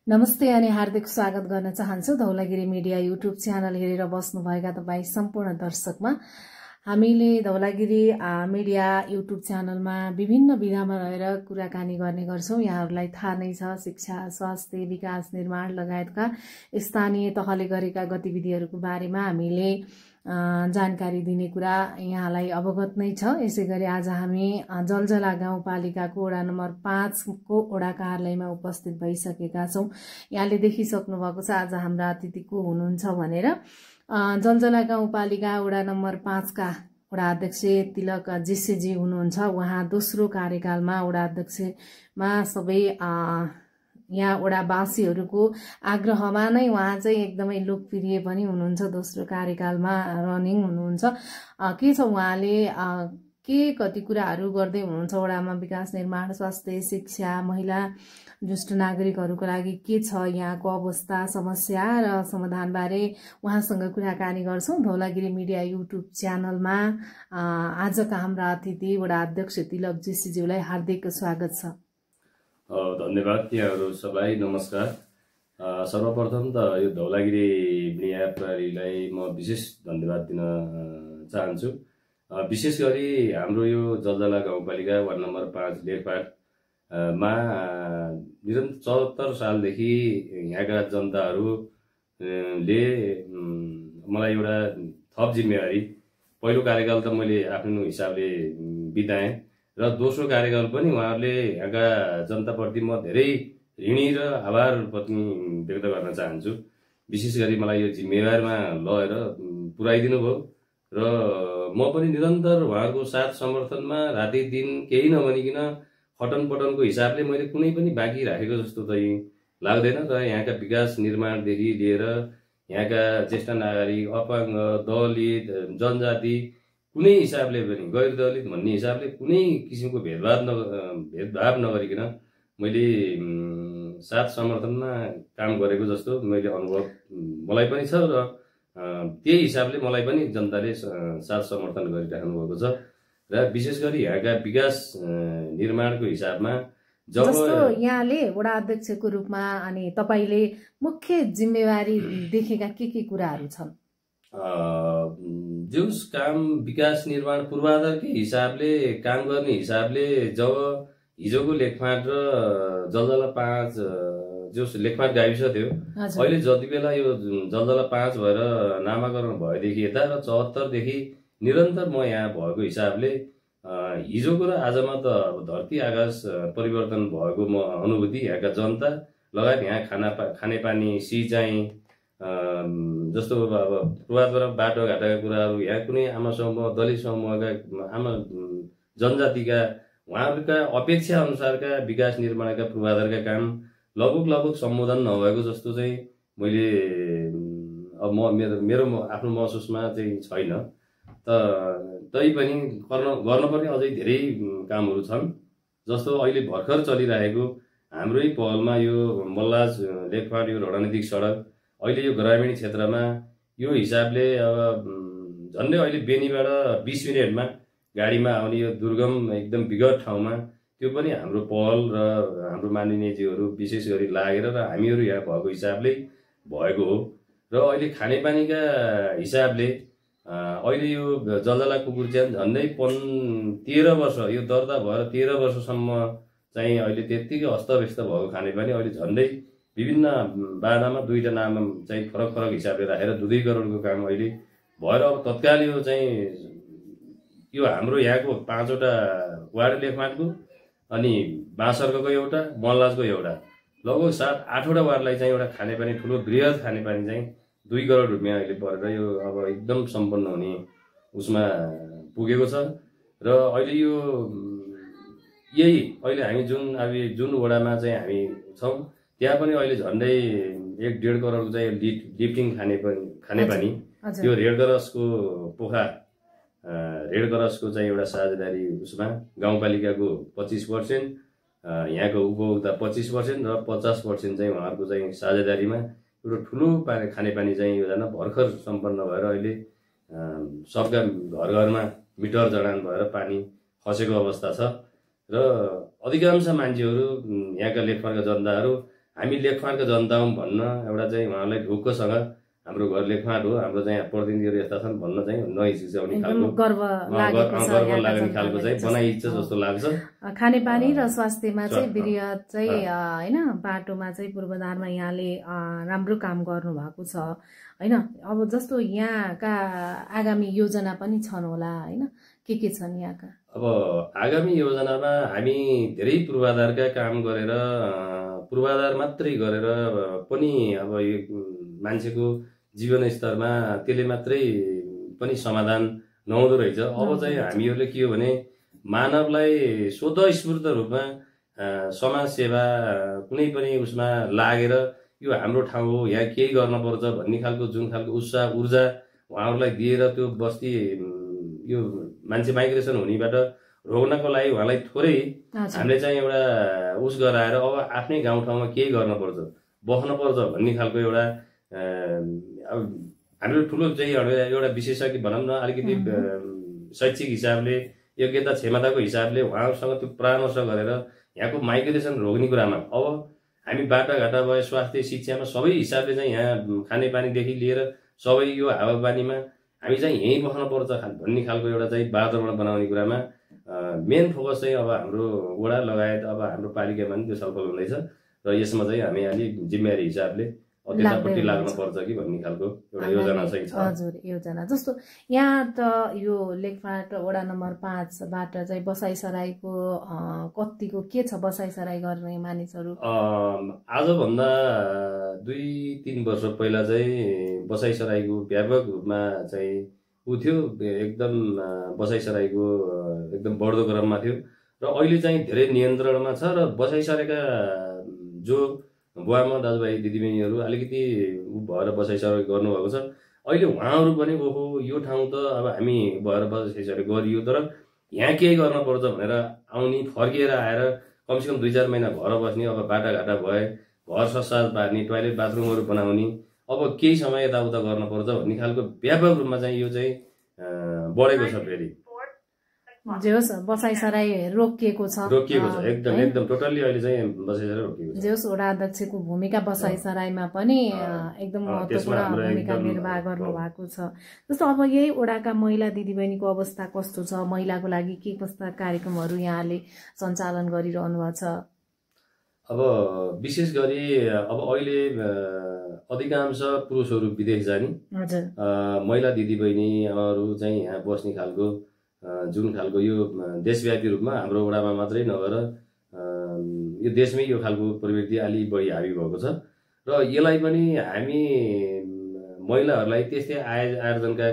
नमस्ते अनि हार्दिक स्वागत गर्न चाहन्छु धौलागिरी मिडिया युट्युब च्यानल हेरेर बस्नुभएका तपाईं सम्पूर्ण दर्शकमा। हामीले धौलागिरी मिडिया युट्युब च्यानलमा विभिन्न विधामा रहेर कुराकानी गर्ने गर्छौं। यहाँहरूलाई थाहा नै छ, शिक्षा, स्वास्थ्य, विकास, निर्माण लगायतका स्थानीय तहले गरेका गतिविधिहरूको बारेमा हामीले जानकारी दिने कुरा यहाँलाई अवगत नै छ। यसैगरी आज हामी जलजला गाउँपालिकाको वडा नम्बर 5 को वडा कार्यालयमा उपस्थित भइसकेका छौं। यहाँले देखिसक्नु भएको छ आज हाम्रा अतिथि को हुनुहुन्छ भनेर। जलजला गाउँपालिका वडा नम्बर 5 का वडा अध्यक्ष तिलक जेसीजी हुनुहुन्छ। उहाँ दोस्रो कार्यकालमा वडा अध्यक्षमा सबै यहाँ वडावासीहरूको आग्रहमा नै उहाँ चाहिँ एकदमै लोकप्रिय पनि हुनुहुन्छ। दोस्रो कार्यकालमा रनिङ हुनुहुन्छ। के छ उहाँले के कति कुराहरू गर्दै हुनुहुन्छ वडामा, विकास, निर्माण, स्वास्थ्य, शिक्षा, महिला, ज्येष्ठ नागरिकहरूको लागि के छ यहाँको अवस्था, समस्या र समाधान बारे उहाँसँग कुराकानी गर्छौं। धौलागिरी मिडिया युट्युब च्यानलमा आजका हाम्रा अतिथि वडा अध्यक्ष तिलक जेसीज्यूलाई हार्दिक स्वागत छ। धन्यवाद यहाँहरू सबलाई, नमस्कार। सर्वप्रथम त यो धौलागिरी मिडिया प्रणालीलाई म विशेष धन्यवाद दिन चाहन्छु। विशेष गरी हाम्रो यो जलजला गाउँपालिका वार्ड नम्बर 5 लेखपाटमा निरन्तर 74 सालदेखि यहाँका जनताहरूले मलाई एउटा थप जिम्मेवारी, पहिलो कार्यकाल त मैले आफ्नो हिसाबले बिताएँ र दोस्रो कार्यकाल पनि उहाँहरूले यहाँका जनताप्रति म धेरै ऋणी र आभार पनि व्यक्त गर्न चाहन्छु। विशेष गरी मलाई यो जिम्मेवारीमा लगेर पुर्याइदिनु भयो र म पनि निरन्तर उहाँहरूको साथ समर्थनमा राति दिन केही नभनिकन खटन पटनको हिसाबले मैले कुनै पनि बाँकी राखेको जस्तो चाहिँ लाग्दैन र यहाँका विकास निर्माणदेखि लिएर यहाँका ज्येष्ठ नागरिक, अपाङ्ग, दलित, जनजाति कुनै हिसाबले पनि, गैर दलित भन्ने हिसाबले कुनै किसिमको भेदभाव नगरिकन मैले साथ समर्थनमा काम गरेको जस्तो मैले अनुभव मलाई पनि छ र त्यही हिसाबले मलाई पनि जनताले साथ समर्थन गरिराख्नु भएको छ। र विशेष गरी यहाँका विकास निर्माणको हिसाबमा जस्तो यहाँले वडा अध्यक्षको रूपमा अनि तपाईले मुख्य जिम्मेवारी देखेका के कुराहरू छन्? जुन काम विकास निर्माण पूर्वाधारकै हिसाबले काम गर्ने हिसाबले जब हिजोको लेखपाट र जलजला 5 जो लेखपाट गाविस थियो, अहिले जति बेला यो जलजला 5 भएर नामाकरण भएदेखि यता र 74 देखि निरन्तर म यहाँ भएको हिसाबले हिजोको र आजमा त धरती आकाश परिवर्तन भएको म अनुभूति, यहाँका जनता लगायत यहाँ खानेपानी, सिँचाइ, जस्तो अब पूर्वाधार बाटोघाटाका कुराहरू, यहाँ कुनै आमा समूह, दलित समूहका आमा जनजातिका उहाँहरूका अपेक्षा अनुसारका विकास निर्माणका पूर्वाधारका काम लगभग सम्बोधन नभएको जस्तो चाहिँ मैले अब मेरो आफ्नो महसुसमा चाहिँ छैन। तैपनि गर्नुपर्ने अझै धेरै कामहरू छन्। जस्तो अहिले भर्खर चलिरहेको हाम्रै पहलमा यो मल्लाज लेखपाट यो रणनीतिक सडक अहिले यो ग्रामीण क्षेत्रमा यो हिसाबले अब झन्डै अहिले बेनीबाट 20 मिनेटमा गाडीमा आउने यो दुर्गम एकदम विगत ठाउँमा त्यो पनि हाम्रो पहल र हाम्रो माननीयजीहरू विशेष गरी लागेर र हामीहरू यहाँ भएको हिसाबले भएको हो। र अहिले खानेपानीका हिसाबले अहिले यो जलजला कुकुरच्यान झन्डै 13 वर्ष यो दर्ता भएर 13 वर्षसम्म चाहिँ अहिले त्यत्तिकै अस्तव्यस्त भएको खानेपानी अहिले झन्डै विभिन्न बाधामा दुईटा नाम चाहिँ फरक हिसाबले राखेर 2 करोडको काम अहिले भएर अब तत्काल यो चाहिँ यो हाम्रो यहाँको 5वटा वार्ड लेखमाटको अनि बाँसर्कको एउटा, मल्लाजको एउटा, लगभग 7-8वटा वार्डलाई चाहिँ एउटा खानेपानी ठुलो बृहत खानेपानी चाहिँ 2 करोड रुपियाँ अहिले परेर यो अब एकदम सम्पन्न हुने उसमा पुगेको छ। र अहिले यो यही अहिले हामी जुन वडामा चाहिँ हामी छौँ त्यहाँ पनि अहिले झन्डै 1-1.5 करोडको चाहिँ लिफ्टिङ खानेपानी यो रेडक्रसको पोखरा रेडक्रसको चाहिँ एउटा साझेदारी उसमा गाउँपालिकाको 25%, यहाँको उपभोक्ता 25% र 50% चाहिँ उहाँहरूको चाहिँ साझेदारीमा एउटा ठुलो खानेपानी चाहिँ योजना भर्खर सम्पन्न भएर अहिले सबका घर-घरमा मिटर जडान भएर पानी खसेको अवस्था छ। र अधिकांश मान्छेहरू यहाँका लेखपाटका जनताहरू हामी लेखमाटका जनता हौँ भन्न एउटा चाहिँ उहाँलाई ढुक्कसँग हाम्रो घर लेखमाट हो, हाम्रो चाहिँ प्रतिनिधिहरू यस्ता छन् भन्न चाहिँ नहिचकिचाउने खालको गर्व लाग्ने खालको चाहिँ बनाइन्छ जस्तो लाग्छ। खानेपानी र स्वास्थ्यमा चाहिँ वृहत चाहिँ होइन बाटोमा चाहिँ पूर्वाधारमा यहाँले राम्रो काम गर्नु भएको छ होइन। अब जस्तो यहाँका आगामी योजना पनि छन् होला होइन, के छन् यहाँका? अब आगामी योजनामा हामी धेरै पूर्वाधारका काम गरेर पूर्वाधार मात्रै गरेर पनि अब यो मान्छेको जीवनस्तरमा त्यसले मात्रै पनि समाधान नहुँदो रहेछ। अब चाहिँ हामीहरूले के हो भने मानवलाई स्वतस्फूर्त रूपमा समाज सेवा कुनै पनि उसमा लागेर यो हाम्रो ठाउँ हो, यहाँ केही गर्नुपर्छ भन्ने खालको जुन खालको उत्साह ऊर्जा उहाँहरूलाई दिएर त्यो बस्ती यो मान्छे माइग्रेसन हुनेबाट रोक्नको लागि उहाँलाई थोरै हामीले चाहिँ एउटा उस गराएर अब आफ्नै गाउँठाउँमा केही गर्नुपर्छ बस्नुपर्छ भन्ने खालको एउटा अब हाम्रो ठुलो चाहिँ एउटा विशेषज्ञ भनौँ न अलिकति शैक्षिक हिसाबले योग्यता क्षमताको हिसाबले उहाँहरूसँग त्यो परामर्श गरेर यहाँको माइग्रेसन रोक्ने कुरामा अब हामी बाटाघाटा भयो स्वास्थ्य शिक्षामा सबै हिसाबले चाहिँ यहाँ खानेपानीदेखि लिएर सबै यो हावापानीमा हामी चाहिँ यहीँ बस्नुपर्छ भन्ने खालको एउटा चाहिँ वातावरण बनाउने कुरामा मेन फोकस चाहिँ अब हाम्रो वडा लगायत अब हाम्रो पालिकामा पनि त्यो छलफल हुँदैछ र यसमा चाहिँ हामी अलिक जिम्मेवारी हिसाबले त्यतापट्टि लाग्नुपर्छ कि भन्ने खालको एउटा योजना चाहिँ छ। हजुर, योजना जस्तो यहाँ त यो लेखमाट वडा नम्बर 5 बाट चाहिँ बसाइसराईको कतिको के छ बसाइसराई गर्ने मानिसहरू? आजभन्दा 2-3 वर्ष पहिला चाहिँ बसाइसराईको व्यापक रूपमा चाहिँ उ थियो, एकदम बसाइसराईको एकदम बढ्दो क्रममा थियो र अहिले चाहिँ धेरै नियन्त्रणमा छ र बसाइसराईका जो बुवामा दाजुभाइ दिदीबहिनीहरू अलिकति भएर बसाइसराई गर्नुभएको छ। अहिले उहाँहरू पनि ओहो यो ठाउँ त अब हामी भएर बसाइसराई गरियो तर यहाँ केही गर्नुपर्छ भनेर आउने फर्किएर आएर कमसेकम 2-4 महिना घर बस्ने, अब बाटाघाटा भए घर ससाज पार्ने, टोयलेट बाथरुमहरू बनाउने, अब केही समय यताउता गर्नुपर्छ भन्ने खालको व्यापक रूपमा चाहिँ यो चाहिँ बढेको छ। फेरि जेहोस् बसाइसराई रोकिएको छ एकदम टोटल्ली अहिले चाहिँ बसाइसराई रोकिएको छ। जेहोस् वडा अध्यक्षको भूमिका बसाइसराईमा पनि एकदम महत्त्वपूर्ण भूमिका निर्वाह गर्नु भएको छ। जस्तो अब यही वडाका महिला दिदीबहिनीको अवस्था कस्तो छ, महिलाको लागि के कस्ता कार्यक्रमहरू यहाँले सञ्चालन गरिरहनु भएको छ? अब विशेष गरी अब अहिले अधिकांश पुरुषहरू विदेश जाने, महिला दिदीबहिनीहरू चाहिँ यहाँ बस्ने खालको जुन खालको यो देशव्यापी रूपमा हाम्रो वडामा मात्रै नभएर यो देशमै यो खालको प्रवृत्ति अलि बढी हावी भएको छ र यसलाई पनि हामी महिलाहरूलाई त्यस्तै आयोजनका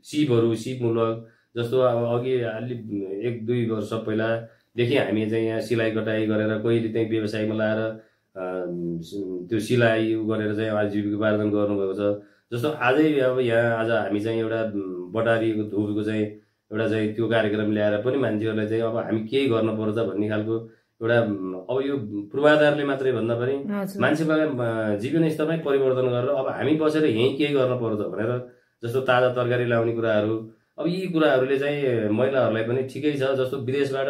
सिपमूलक जस्तो अब अघि अलि 1-2 वर्ष पहिलादेखि हामी चाहिँ यहाँ सिलाइ कटाइ गरेर कोहीले चाहिँ व्यवसायमा लाएर त्यो सिलाइ गरेर चाहिँ आजीविकोपार्जन गर्नुभएको छ। जस्तो आजै अब यहाँ आज हामी चाहिँ एउटा बटारीको धुपको चाहिँ एउटा चाहिँ त्यो कार्यक्रम ल्याएर पनि मान्छेहरूलाई चाहिँ अब हामी केही गर्नुपर्छ भन्ने खालको एउटा अब यो पूर्वाधारले मात्रै भन्दा पनि मान्छेलाई जीवन स्तरमै परिवर्तन गरेर अब हामी बसेर यहीँ केही गर्नुपर्छ भनेर जस्तो ताजा तरकारी ल्याउने कुराहरू, अब यी कुराहरूले चाहिँ महिलाहरूलाई पनि ठिकै छ। जस्तो विदेशबाट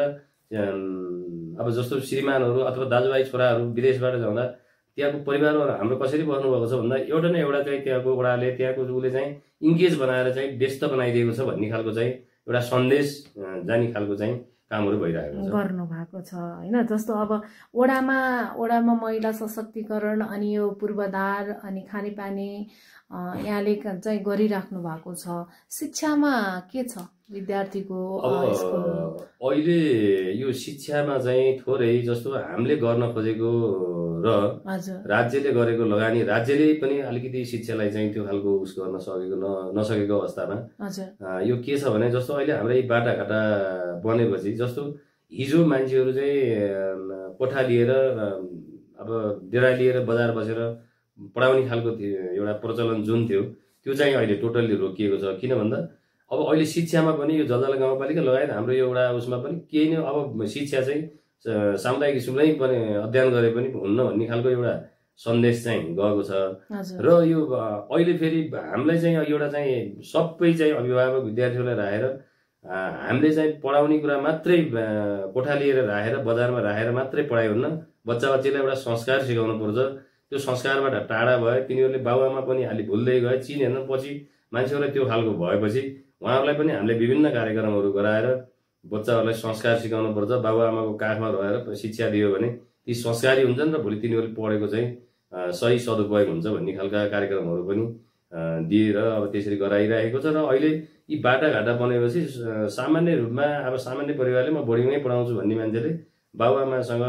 अब जस्तो श्रीमानहरू अथवा दाजुभाइ छोराहरू विदेशबाट जाँदा त्यहाँको परिवारहरू हाम्रो कसरी बस्नुभएको छ भन्दा एउटा न एउटा चाहिँ त्यहाँको वडाले त्यहाँको उसले चाहिँ इन्गेज बनाएर चाहिँ व्यस्त बनाइदिएको छ भन्ने खालको चाहिँ एउटा सन्देश जाने खालको चाहिँ कामहरू भइरहेको छ, गर्नु भएको छ होइन। जस्तो अब वडामा महिला सशक्तिकरण अनि यो पूर्वाधार अनि खानेपानी यहाँले चाहिँ गरिराख्नु भएको छ। शिक्षामा के छ विद्यार्थीको? अहिले यो शिक्षामा चाहिँ थोरै जस्तो हामीले गर्न खोजेको र राज्यले गरेको लगानी, राज्यले पनि अलिकति शिक्षालाई चाहिँ त्यो खालको उस गर्न नसकेको अवस्थामा यो के छ भने जस्तो अहिले हाम्रै बाटाघाटा बनेपछि जस्तो हिजो मान्छेहरू चाहिँ कोठा लिएर अब डेरा लिएर बजार बसेर पढाउने खालको एउटा प्रचलन जुन थियो त्यो चाहिँ अहिले टोटल्ली रोकिएको छ। किन भन्दा अब अहिले शिक्षामा पनि यो जलजला गाउँपालिका लगायत हाम्रो यो एउटा उसमा पनि केही नै अब शिक्षा चाहिँ सामुदायिक स्कुलमै पनि अध्ययन गरे पनि हुन्न भन्ने खालको एउटा सन्देश चाहिँ गएको छ। र यो अहिले फेरि हामीलाई चाहिँ एउटा चाहिँ सबै चाहिँ अभिभावक विद्यार्थीहरूलाई राखेर हामीले चाहिँ पढाउने कुरा मात्रै कोठा लिएर राखेर बजारमा राखेर मात्रै पढाइ हुन्न, बच्चा बच्चीलाई एउटा संस्कार सिकाउनु पर्छ। त्यो संस्कारबाट टाढा भए तिनीहरूले बाबुआमा पनि अलि भुल्दै गए, चिनेन। पछि मान्छेहरूलाई त्यो खालको भएपछि उहाँहरूलाई पनि हामीले विभिन्न कार्यक्रमहरू गराएर बच्चाहरूलाई संस्कार सिकाउनु पर्छ। बाबुआमाको काखमा रहेर शिक्षा दियो भने ती संस्कारी हुन्छन् र भोलि तिनीहरूले पढेको चाहिँ सही सदुपयोग हुन्छ भन्ने खालका कार्यक्रमहरू पनि दिएर अब त्यसरी गराइरहेको छ। र अहिले यी बाटाघाटा बनेपछि सामान्य रूपमा अब सामान्य परिवारले म बोर्डिङमै पढाउँछु भन्ने मान्छेले बाबुआमासँग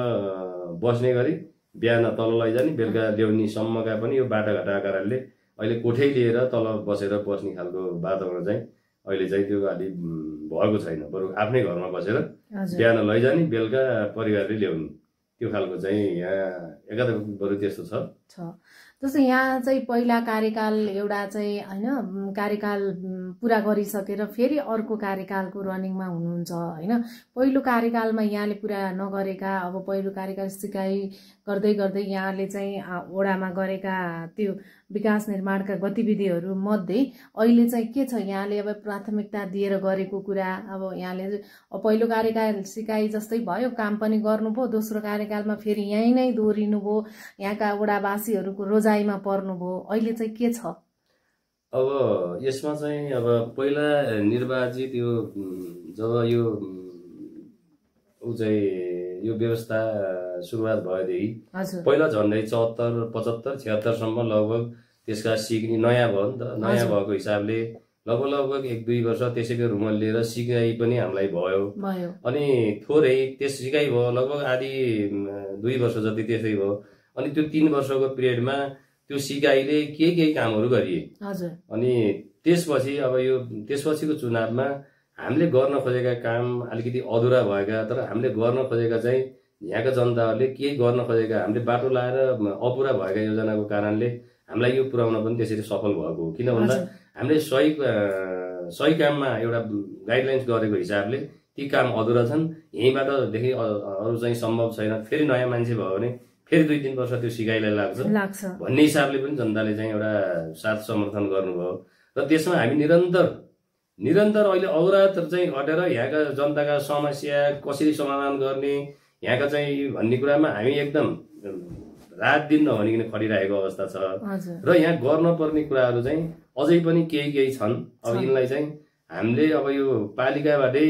बस्ने गरी बिहान तल लैजाने बेलुका ल्याउनेसम्मका पनि यो बाटाघाटा कारणले अहिले कोठै लिएर तल बसेर बस्ने खालको वातावरण चाहिँ अहिले चाहिँ त्यो अलि भएको छैन। बरु आफ्नै घरमा बसेर बिहान लैजाने बेलुका परिवारले ल्याउने त्यो खालको चाहिँ यहाँ एकातिर बरु त्यस्तो छ। जस्तो यहाँ चाहिँ पहिला कार्यकाल एउटा चाहिँ हैन कार्यकाल पुरा गरिसकेर फेरि अर्को कार्यकालको रनिङमा हुनुहुन्छ हैन। पहिलो कार्यकालमा यहाँले पुरा नगरेका, अब पहिलो कार्यकाल सिकाइ गर्दै गर्दै यहाँले चाहिँ ओडामा गरेका त्यो विकास निर्माणका गतिविधिहरू मध्ये अहिले चाहिँ के छ यहाँले अब प्राथमिकता दिएर गरेको कुरा? अब यहाँले पहिलो कार्यकाल सिकाइ जस्तै भयो, काम पनि गर्नुभयो, दोस्रो कार्यकालमा फेरि यहीँ नै दोहोरिनुभयो, यहाँका ओडावासीहरूको रोजाइमा पर्नुभयो, अहिले चाहिँ के छ? अब यसमा चाहिँ अब पहिला निर्वाचित यो जब यो यो व्यवस्था सुरुवात भएदेखि पहिला झन्डै 74, 75, 76 सम्म लगभग त्यसका सिक्ने नयाँ भयो नि त। नयाँ भएको हिसाबले लगभग 1-2 वर्ष त्यसैको रुमल लिएर सिकाइ पनि हामीलाई भयो। अनि थोरै त्यस सिकाइ भयो लगभग आधी 2 वर्ष जति त्यसै भयो। अनि त्यो 3 वर्षको पिरियडमा त्यो सिकाइले केही कामहरू गरिए। अनि त्यसपछि अब यो त्यसपछिको चुनावमा हामीले गर्न खोजेका काम अलिकति अधुरा भएका, तर हामीले गर्न खोजेका चाहिँ यहाँका जनताहरूले केही गर्न खोजेका हामीले बाटो लाएर अपुरा भएका योजनाको कारणले हामीलाई यो पुर्याउन पनि त्यसरी सफल भएको हो। किन भन्दा हामीले सही काममा एउटा गाइडलाइन्स गरेको हिसाबले ती काम अधुरा छन्, यहीँबाटदेखि अरू चाहिँ सम्भव छैन, फेरि नयाँ मान्छे भयो भने फेरि 2-3 वर्ष त्यो सिकाइलाई लाग्छ भन्ने हिसाबले पनि जनताले चाहिँ एउटा साथ समर्थन गर्नुभयो। र त्यसमा हामी निरन्तर अहिले अवरात चाहिँ हटेर यहाँका जनताका समस्या कसरी समाधान गर्ने यहाँका चाहिँ भन्ने कुरामा हामी एकदम रात दिन नभनिकन खटिरहेको अवस्था छ। र यहाँ गर्नुपर्ने कुराहरू चाहिँ अझै पनि केही छन्। अब यिनलाई चाहिँ हामीले अब यो पालिकाबाटै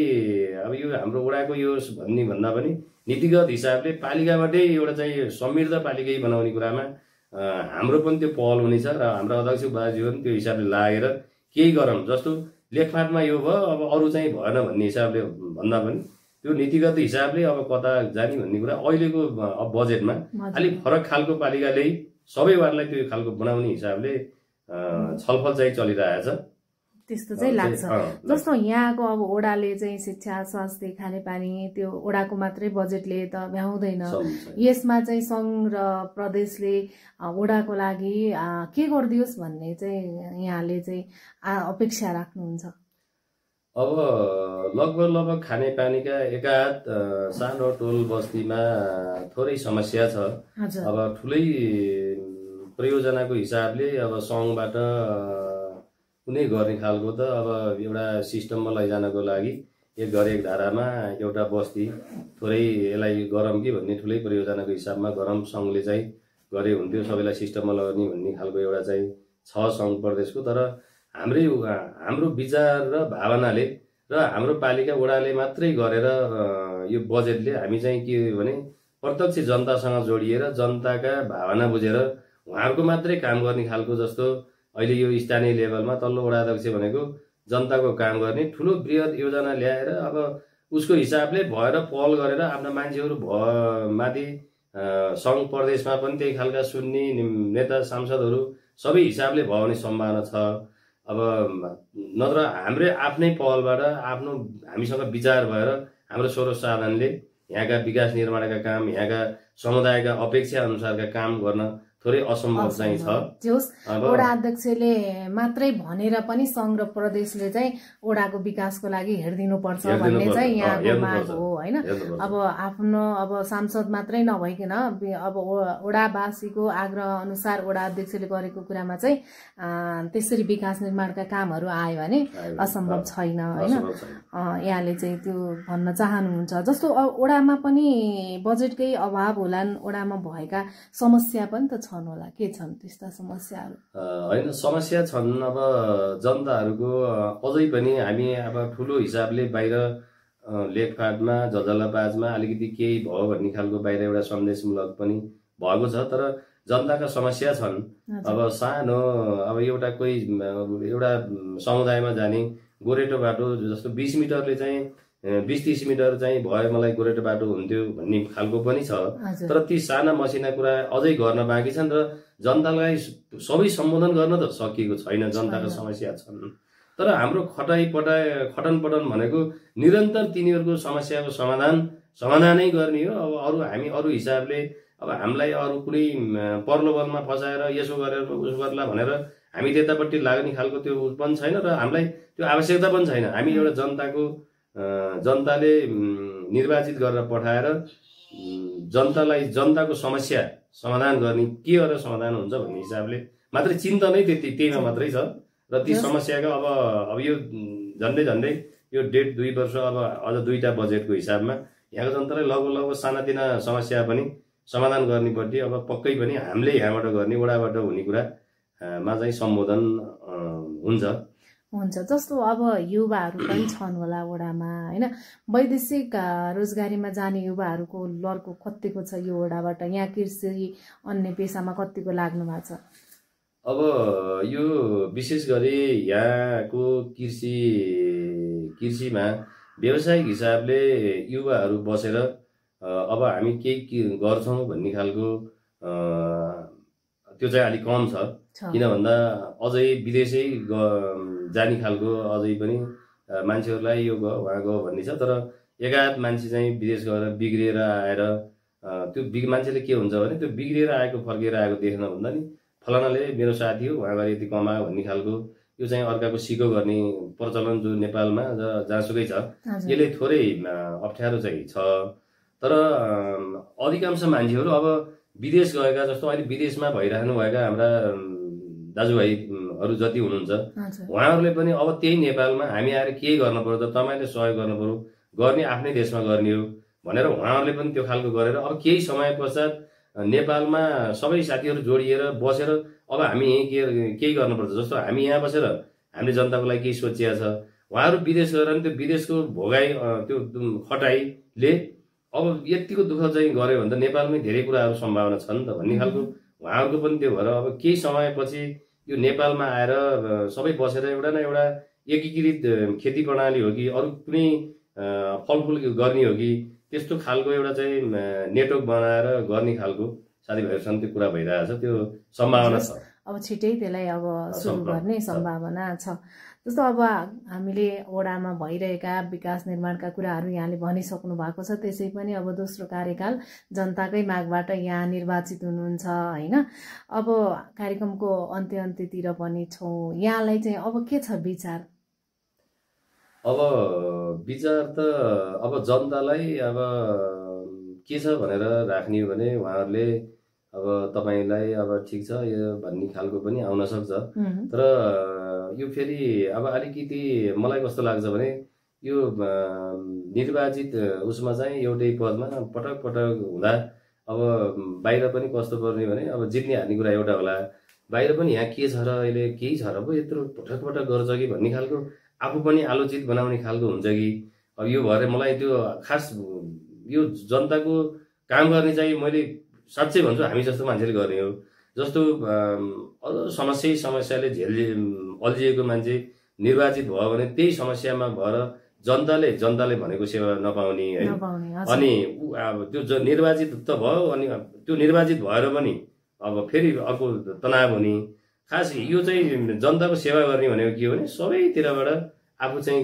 अब यो हाम्रो वडाको यो भन्ने भन्दा पनि नीतिगत हिसाबले पालिकाबाटै एउटा चाहिँ समृद्ध पालिकै बनाउने कुरामा हाम्रो पनि त्यो पहल हुनेछ र हाम्रो अध्यक्ष बाजुहरू पनि त्यो हिसाबले लागेर केही गरौँ। जस्तो लेखपाटमा यो भयो, अब अरू चाहिँ भएन भन्ने हिसाबले भन्दा पनि त्यो नीतिगत हिसाबले अब कता जाने भन्ने कुरा अहिलेको बजेटमा अलिक फरक खालको पालिकाले सबै वार्डलाई त्यो खालको बनाउने हिसाबले छलफल चाहिँ चलिरहेछ। त्यस्तो चाहिँ लाग्छ। जस्तो यहाँको अब ओडाले चाहिँ शिक्षा, स्वास्थ्य, खानेपानी त्यो ओडाको मात्रै बजेटले त भ्याउँदैन। यसमा चाहिँ सङ्घ र प्रदेशले ओडाको लागि के गरिदियोस् भन्ने चाहिँ यहाँले चाहिँ अपेक्षा राख्नुहुन्छ? अब लगभग खानेपानीका एकाध सानो टोल बस्तीमा थोरै समस्या छ। अब ठुलै परियोजनाको हिसाबले अब सङ्घबाट कुनै गर्ने खालको त अब एउटा सिस्टममा लैजानको लागि एक घर एक धारामा एउटा बस्ती थोरै यसलाई गरम कि भन्ने ठुलै परियोजनाको हिसाबमा गरम सङ्घले चाहिँ गरे हुन्थ्यो, सबैलाई सिस्टममा लगाउने भन्ने खालको एउटा चाहिँ छ सङ्घ प्रदेशको। तर हाम्रो विचार र भावनाले र हाम्रो पालिका वडाले मात्रै गरेर यो बजेटले हामी चाहिँ के भने प्रत्यक्ष जनतासँग जोडिएर जनताका भावना बुझेर उहाँहरूको मात्रै काम गर्ने खालको जस्तो अहिले यो स्थानीय लेभलमा तल्लो वडा अध्यक्ष भनेको जनताको काम गर्ने ठुलो बृहत योजना ल्याएर अब उसको हिसाबले भएर पहल गरेर आफ्ना मान्छेहरू माथि सङ्घ प्रदेशमा पनि त्यही खालका सुन्ने नेता सांसदहरू सबै हिसाबले भयो भने सम्भावना छ। अब नत्र हाम्रै आफ्नै पहलबाट आफ्नो हामीसँग विचार भएर हाम्रो स्रोत साधनले यहाँका विकास निर्माणका काम, यहाँका समुदायका अपेक्षा अनुसारका काम गर्न थोरै असम्भव चाहिँ छ। वडा अध्यक्षले मात्रै भनेर पनि संघ र प्रदेशले चाहिँ वडाको विकासको लागि हेरिदिनु पर्छ भन्ने चाहिँ यहाँको माग हो हैन। अब आफ्नो अब सांसद मात्रै नभइकन अब वडावासीको आग्रह अनुसार वडा अध्यक्षले गरेको कुरामा चाहिँ त्यसरी विकास निर्माणका कामहरू आयो भने असम्भव छैन हैन। यहाँले चाहिँ त्यो भन्न चाहनुहुन्छ। जस्तो वडामा पनि बजेटकै अभाव होलान्, वडामा भएका समस्या पनि त छन् होला, के छन् त्यस्ता समस्याहरू? हैन, समस्या छन्। अब जनताहरूको अझै पनि हामी अब ठुलो हिसाबले बाहिर लेखपाटमा जलजलापाजमा अलिकति केही भयो भन्ने खालको बाहिर एउटा सन्देशमूलक पनि भएको छ, तर जनताका समस्या छन्। अब सानो अब एउटा कोही एउटा समुदायमा जाने गोरेटो बाटो जस्तो 20 मिटरले चाहिँ 20-30 मिटर चाहिँ भयो मलाई गोरेटो बाटो हुन्थ्यो भन्ने खालको पनि छ, तर ती साना मसिना कुरा अझै गर्न बाँकी छन् र जनतालाई सबै सम्बोधन गर्न त सकिएको छैन। जनताका समस्या छन्, तर हाम्रो खटन पटन भनेको निरन्तर तिनीहरूको समस्याको समाधानै गर्ने हो। अब हामी अरू हिसाबले अब हामीलाई अरू कुनै प्रलोभनमा फसाएर यसो गरेर उसो गर्ला भनेर हामी त्यतापट्टि लाग्ने खालको त्यो पनि छैन र हामीलाई त्यो आवश्यकता पनि छैन। हामी एउटा जनताले निर्वाचित गरेर पठाएर जनताको समस्या समाधान गर्ने के गरेर समाधान हुन्छ भन्ने हिसाबले मात्रै चिन्तनै त्यहीमा मात्रै छ। र ती समस्याको अब यो झन्डै यो 1.5-2 वर्ष अब अझ 2टा बजेटको हिसाबमा यहाँको जनतालाई लगभग सानातिना समस्या पनि समाधान गर्नेपट्टि अब पक्कै पनि हामीले यहाँबाट गर्ने वडाबाट हुने कुरामा चाहिँ सम्बोधन हुन्छ। जस्तो अब युवाहरू पनि छन् होला वडामा हैन, वैदेशिक रोजगारीमा जाने युवाहरूको लर्को कतिको छ यो वडाबाट? यहाँ कृषि अन्य पेसामा कतिको लाग्नु भएको छ? अब यो विशेष गरी यहाँको कृषिमा व्यावसायिक हिसाबले युवाहरू बसेर अब हामी केही गर्छौँ भन्ने खालको त्यो चाहिँ अलिक कम छ। किन भन्दा अझै विदेशै जाने खालको अझै पनि मान्छेहरूलाई यो गयो वहाँ गयो भन्ने छ, तर एकाध मान्छे चाहिँ विदेश गएर बिग्रिएर आएर त्यो मान्छेले के हुन्छ भने त्यो बिग्रिएर आएको फर्केर आएको देख्न भन्दा नि फलानाले मेरो साथी हो वहाँ गएर यति कमायो भन्ने खालको यो चाहिँ अर्काको सिको गर्ने प्रचलन जो नेपालमा जहाँसुकै छ, यसले थोरै अप्ठ्यारो चाहिँ छ। तर अधिकांश मान्छेहरू अब विदेश गएका, जस्तो अहिले विदेशमा भइराख्नु भएका हाम्रा दाजुभाइहरू जति हुनुहुन्छ उहाँहरूले पनि अब त्यही नेपालमा हामी आएर के गर्नु पर्यो त, तपाईँले सहयोग गर्नु पर्यो, गर्ने आफ्नै देशमा गर्ने हो भनेर उहाँहरूले पनि त्यो खालको गरेर अब केही समय पश्चात नेपालमा सबै साथीहरू जोडिएर बसेर अब हामी यहीँ केही गर्नुपर्छ। जस्तो हामी यहाँ बसेर हामीले जनताको लागि केही सोचिया छ, उहाँहरू विदेश गएर त्यो विदेशको भोगाई त्यो खटाइले अब यतिको दुःख चाहिँ गऱ्यो भने त नेपालमै धेरै कुराहरू सम्भावना छन् त भन्ने खालको उहाँहरूको पनि त्यो भएर अब केही समयपछि यो नेपालमा आएर सबै बसेर एउटा न एउटा एकीकृत खेती प्रणाली हो कि अरू कुनै फलफुल गर्ने हो कि त्यस्तो खालको एउटा चाहिँ नेटवर्क बनाएर गर्ने खालको साथीभाइहरूसँग त्यो कुरा भइरहेछ, त्यो सम्भावना छ। अब छिटै त्यसलाई अब सुरु गर्ने सम्भावना छ। जस्तो अब हामीले वडामा भइरहेका विकास निर्माणका कुराहरू यहाँले भनिसक्नु भएको छ, त्यसै पनि अब दोस्रो कार्यकाल जनताकै मागबाट यहाँ निर्वाचित हुनुहुन्छ हैन। अब कार्यक्रमको अन्त्यतिर पनि छौँ, यहाँलाई चाहिँ अब के छ विचार? अब विचार त अब जनतालाई अब के छ भनेर राख्ने हो भने उहाँहरूले अब तपाईलाई अब ठिक छ यो भन्ने खालको पनि आउन सक्छ, तर यो फेरि अब अलिकति मलाई कस्तो लाग्छ भने यो निर्वाचित उसमा चाहिँ एउटै पदमा पटक पटक हुँदा अब बाहिर पनि कस्तो पर्ने भने अब जित्ने हार्ने कुरा एउटा होला, बाहिर पनि यहाँ के छ र अहिले केही छ र पो यत्रो पटक पटक गर्छ कि भन्ने खालको आफू पनि आलोचित बनाउने खालको हुन्छ कि। अब यो भएर मलाई त्यो खास यो जनताको काम गर्ने चाहिँ मैले साँच्चै भन्छु हामी जस्तो मान्छेले गर्ने हो। जस्तो समस्याले अल्झिएको मान्छे निर्वाचित भयो भने त्यही समस्यामा भएर जनताले भनेको सेवा नपाउने है। अनि अब त्यो निर्वाचित त भयो, अनि त्यो निर्वाचित भएर पनि अब फेरि अर्को तनाव हुने। खास यो चाहिँ जनताको सेवा गर्ने भनेको के हो भने सबैतिरबाट आफू चाहिँ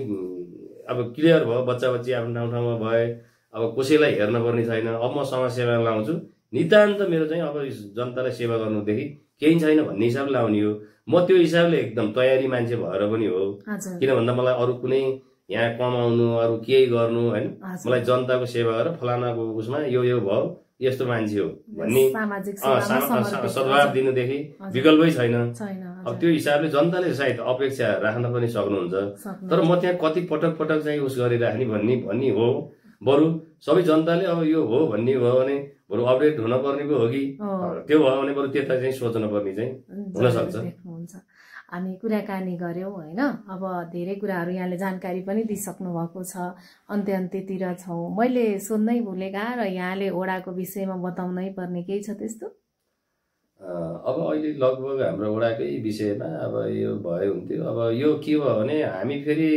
अब क्लियर भयो, बच्चा बच्ची आफ्नो ठाउँमा भए अब कसैलाई हेर्न पर्ने छैन। अब म समस्यामा लाउँछु, नितान्त मेरो चाहिँ अब जनतालाई सेवा गर्नुदेखि केही छैन भन्ने हिसाबले लाउने हो। म त्यो हिसाबले एकदम तयारी मान्छे भएर पनि हो। किन भन्दा मलाई अरू कुनै यहाँ कमाउनु अरू केही गर्नु होइन, मलाई जनताको सेवा गरेर फलानाको उसमा यो भयो यस्तो मान्छे हो भन्ने सद्भाव दिनुदेखि विकल्पै छैन। अब त्यो हिसाबले जनताले सायद अपेक्षा राख्न पनि सक्नुहुन्छ, तर म त्यहाँ कति पटक पटक चाहिँ उस गरिराख्ने भन्ने हो। बरु सबै जनताले अब यो हो भन्ने भयो भने बरु अपडेट हुन पर्ने पो हो कि त्यो भयो भने बरु त्यता चाहिँ सोच्नु पर्ने चाहिँ हुन सक्छ। हामी कुराकानी गर्यौं होइन, अब धेरै कुराहरू यहाँले जानकारी पनि दिइसक्नु भएको छ, अन्त्यतिर छौं। मैले सोध्नै भुलेका र यहाँले ओडाको विषयमा बताउनै पर्ने केही छ त्यस्तो? अब अहिले लगभग हाम्रो ओडाकै विषयमा अब यो भयो हुन्थ्यो। अब यो के भयो भने हामी फेरि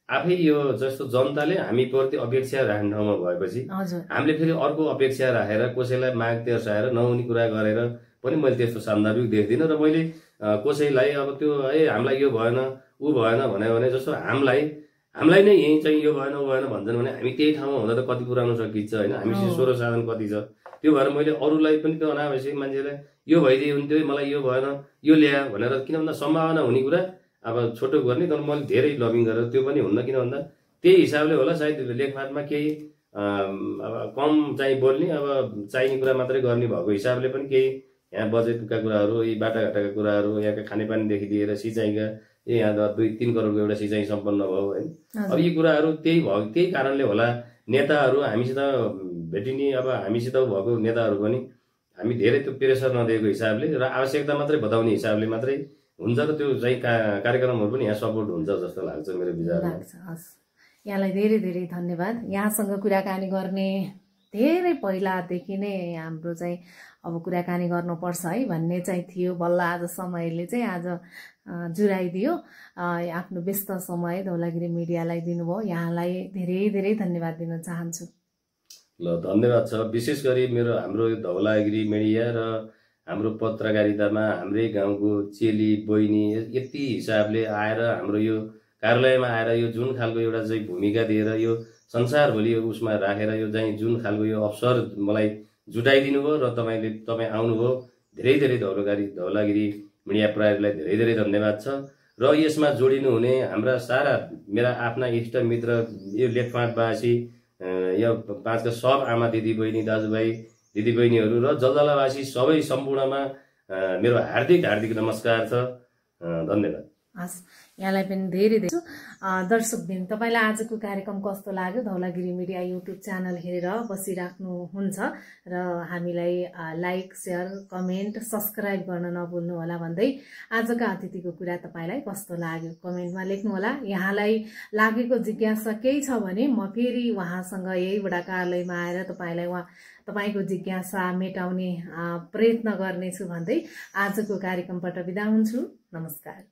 आफै यो जस्तो जनताले हामी प्रति अपेक्षा राख्ने ठाउँमा भएपछि हामीले फेरि अर्को अपेक्षा राखेर कसैलाई माग तेर्साएर नहुने कुरा गरेर पनि मैले त्यस्तो सान्दर्भिक देख्दिनँ। र मैले कसैलाई अब त्यो हामीलाई यो भएन ऊ भएन भन्यो भने जस्तो हामीलाई नै यही चाहिँ यो भएन ऊ भएन भन्छन् भने हामी त्यही ठाउँमा हुँदा त कति पुरानो सकिन्छ होइन, हामीसँग स्वर साधन कति छ। त्यो भएर मैले अरूलाई पनि त्यो अनावश्यक मान्छेलाई यो भइदिए हुन्थ्यो मलाई यो भएन यो ल्याए भनेर, किन भन्दा सम्भावना हुने कुरा अब छोटो गर्ने, तर मैले धेरै लबिङ गरेर त्यो पनि हुन्न। किन भन्दा त्यही हिसाबले होला सायद लेखपातमा केही अब कम चाहिँ बोल्ने अब चाहिने कुरा मात्रै गर्ने भएको हिसाबले पनि केही यहाँ बजेटका कुराहरू यी बाटाघाटाका कुराहरू यहाँका खानेपानीदेखि लिएर सिँचाइका यहाँ 2-3 करोडको एउटा सिँचाइ सम्पन्न भयो होइन। अब यी कुराहरू त्यही भयो, त्यही कारणले होला नेताहरू हामीसित भेटिने अब हामीसित भएको नेताहरू पनि हामी धेरै त्यो प्रेसर नदिएको हिसाबले र आवश्यकता मात्रै बताउने हिसाबले मात्रै हुन्छ र त्यो चाहिँ कार्यक्रमहरू पनि यहाँ सपोर्ट हुन्छ जस्तो लाग्छ मेरो विचारमा। यहाँलाई धेरै धेरै धन्यवाद। यहाँसँग कुराकानी गर्ने धेरै पहिलादेखि नै हाम्रो चाहिँ अब कुराकानी गर्नुपर्छ है भन्ने चाहिँ थियो, बल्ल आज समयले चाहिँ आज जुराइदियो। आफ्नो व्यस्त समय धौलागिरी मिडियालाई दिनुभयो, यहाँलाई धेरै धेरै धन्यवाद दिन चाहन्छु। ल धन्यवाद छ। विशेष गरी हाम्रो धौलागिरी मिडिया र हाम्रो पत्रकारितामा हाम्रै गाउँको चेली बहिनी यति हिसाबले आएर हाम्रो यो कार्यालयमा आएर यो जुन खालको एउटा चाहिँ भूमिका दिएर यो संसारभरि उसमा राखेर यो चाहिँ जुन खालको यो अवसर मलाई जुटाइदिनु भयो र तपाईँ आउनुभयो, धेरै धेरै धौलागिरी मिडिया प्रहरीलाई धेरै धेरै धन्यवाद छ। र यसमा जोडिनु हुने हाम्रा सारा मेरा आफ्ना इष्ट मित्र यो लेखपाटवासी यो पाँचका सब आमा दिदीबहिनी दाजुभाइ दिदीबहिनीहरू र जलजलावासी सबै सम्पूर्णमा मेरो हार्दिक नमस्कार छ। धन्यवाद। हस्, यहाँलाई पनि धेरै धेरै दर्शकबिन तपाईलाई आजको कार्यक्रम कस्तो लाग्यो? धौलागिरी मिडिया युट्युब च्यानल हेरेर बसिराख्नुहुन्छ र हामीलाई लाइक शेयर कमेन्ट सब्सक्राइब गर्न नभुल्नु होला भन्दै आजका अतिथिको कुरा तपाईलाई कस्तो लाग्यो कमेन्टमा लेख्नु होला। यहाँलाई लागेको जिज्ञासा केही छ भने म फेरि उहाँसँग यही वडा कार्यालयमा आएर तपाईको जिज्ञासा मेटाउने प्रयत्न गर्नेछु भन्दै आजको कार्यक्रमबाट बिदा हुन्छु। नमस्कार।